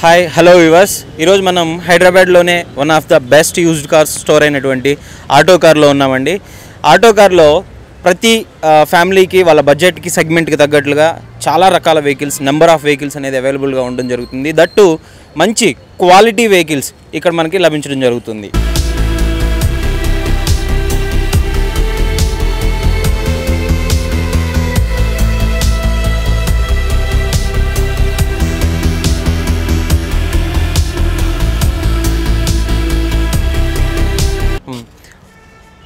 Hi hello viewers, ఈరోజు మనం హైదరాబాద్లోనే one of the best used cars store అయినటువంటి ఆటో కార్లో ఉన్నామండి. ఆటో కార్లో ప్రతి ఫ్యామిలీకి వాళ్ళ బడ్జెట్కి సెగ్మెంట్కి తగ్గట్లుగా చాలా రకాల వెహికల్స్, నెంబర్ ఆఫ్ వెహికల్స్ అనేది అవైలబుల్గా ఉండడం జరుగుతుంది. దట్టు మంచి క్వాలిటీ వెహికల్స్ ఇక్కడ మనకి లభించడం జరుగుతుంది.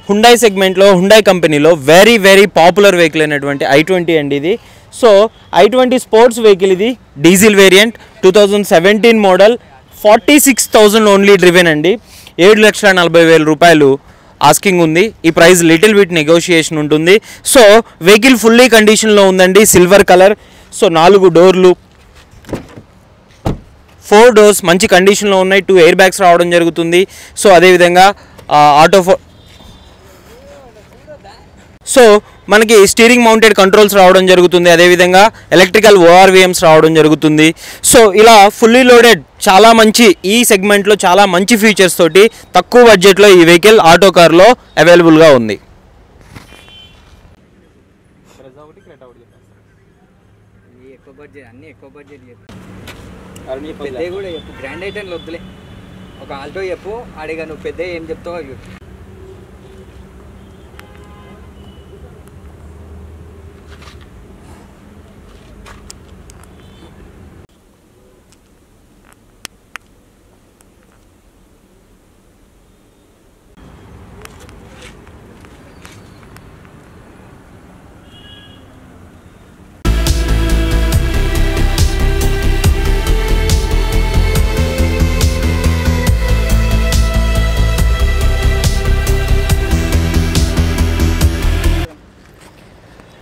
హుండాయ్ సెగ్మెంట్లో హుండాయ్ కంపెనీలో వెరీ పాపులర్ వెహికల్ అయినటువంటి i20 అండి ఇది. సో i20 స్పోర్ట్స్ వెహికల్, ఇది diesel variant, 2017 model, 46,000 only driven అండి. 7,40,000 రూపాయలు ఆస్కింగ్ ఉంది. ఈ ప్రైస్ లిటిల్ బిట్ నెగోషియేషన్ ఉంటుంది. సో వెహికల్ ఫుల్లీ కండిషన్లో ఉందండి, సిల్వర్ కలర్. సో 4 డోర్లు, 4 డోర్స్ మంచి కండిషన్లో ఉన్నాయి. 2 ఎయిర్ బ్యాగ్స్ రావడం జరుగుతుంది. సో అదేవిధంగా సో మనకి స్టీరింగ్ మౌంటెడ్ కంట్రోల్స్ రావడం జరుగుతుంది. అదేవిధంగా ఎలక్ట్రికల్ ORVMs రావడం జరుగుతుంది. సో ఇలా ఫుల్లీ లోడెడ్ చాలా మంచి, ఈ సెగ్మెంట్లో చాలా మంచి ఫీచర్స్ తోటి తక్కువ బడ్జెట్లో ఈ వెహికల్ ఆటో కార్లో అవైలబుల్గా ఉంది. గ్రాండ్ ఐటెంట్లు వద్దులే, ఒక ఆల్టో చెప్పు. అడిగా నువ్వు పెద్ద ఏం చెప్తావు అవి.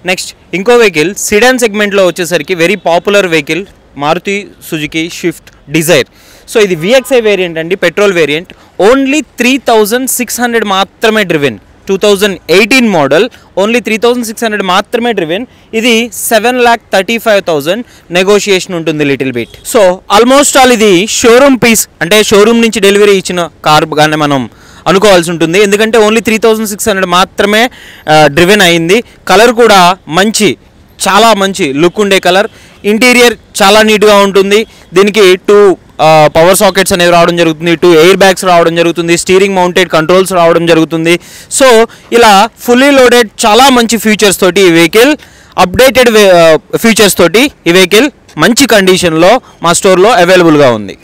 నెక్స్ట్ ఇంకో వెహికల్ సిడాన్ సెగ్మెంట్లో వచ్చేసరికి very popular vehicle Maruti Suzuki Swift Dzire. So ఇది VXI వేరియంట్ అండి, పెట్రోల్ వేరియంట్. ఓన్లీ 3,600 మాత్రమే డ్రివెన్. 2018 మోడల్, ఓన్లీ 3,600 మాత్రమే డ్రివెన్. ఇది 7,35,000 నెగోషియేషన్ ఉంటుంది little bit. So almost all ఇది షోరూమ్ పీస్, అంటే షోరూమ్ నుంచి డెలివరీ ఇచ్చిన కార్ గానే మనం అనుకోవాల్సి ఉంటుంది. ఎందుకంటే ఓన్లీ 3,600 మాత్రమే డ్రివెన్ అయింది. కలర్ కూడా చాలా మంచి లుక్ ఉండే కలర్. ఇంటీరియర్ చాలా నీట్గా ఉంటుంది. దీనికి 2 పవర్ సాకెట్స్ అనేవి రావడం జరుగుతుంది, 2 ఎయిర్ బ్యాగ్స్ రావడం జరుగుతుంది, స్టీరింగ్ మౌంటెడ్ కంట్రోల్స్ రావడం జరుగుతుంది. సో ఇలా ఫుల్లీ లోడెడ్ చాలా మంచి ఫీచర్స్ తోటి ఈ వెహికల్, అప్డేటెడ్ ఫీచర్స్ తోటి ఈ వెహికల్ మంచి కండిషన్లో మా స్టోర్లో అవైలబుల్గా ఉంది.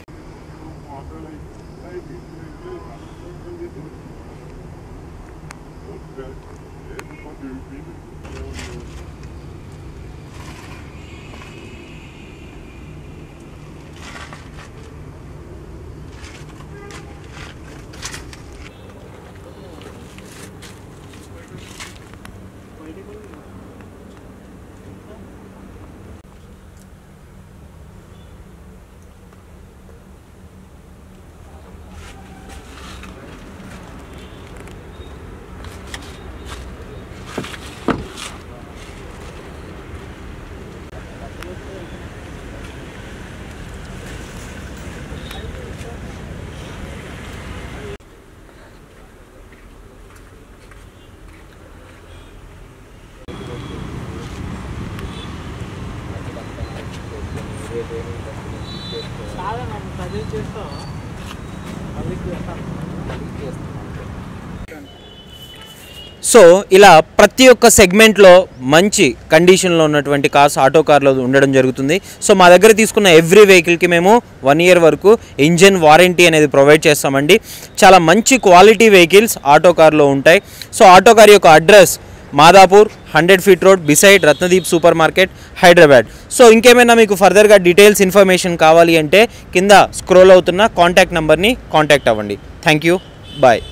సో ఇలా ప్రతి ఒక్క సెగ్మెంట్లో మంచి కండిషన్లో ఉన్నటువంటి కార్స్ ఆటో కార్లో ఉండడం జరుగుతుంది. సో మా దగ్గర తీసుకున్న ఎవ్రీ వెహికల్కి మేము 1 year వరకు ఇంజన్ వారంటీ అనేది ప్రొవైడ్ చేస్తామండి. చాలా మంచి క్వాలిటీ వెహికల్స్ ఆటో కార్లో ఉంటాయి. సో ఆటో కార్ యొక్క address Madhapur 100 feet road beside Ratnadeep super market, Hyderabad. So ఇంకేమైనా మీకు ఫర్దర్గా డీటెయిల్స్ ఇన్ఫర్మేషన్ కావాలి అంటే కింద స్క్రోల్ అవుతున్న కాంటాక్ట్ నెంబర్ని కాంటాక్ట్ అవ్వండి. Thank you, bye.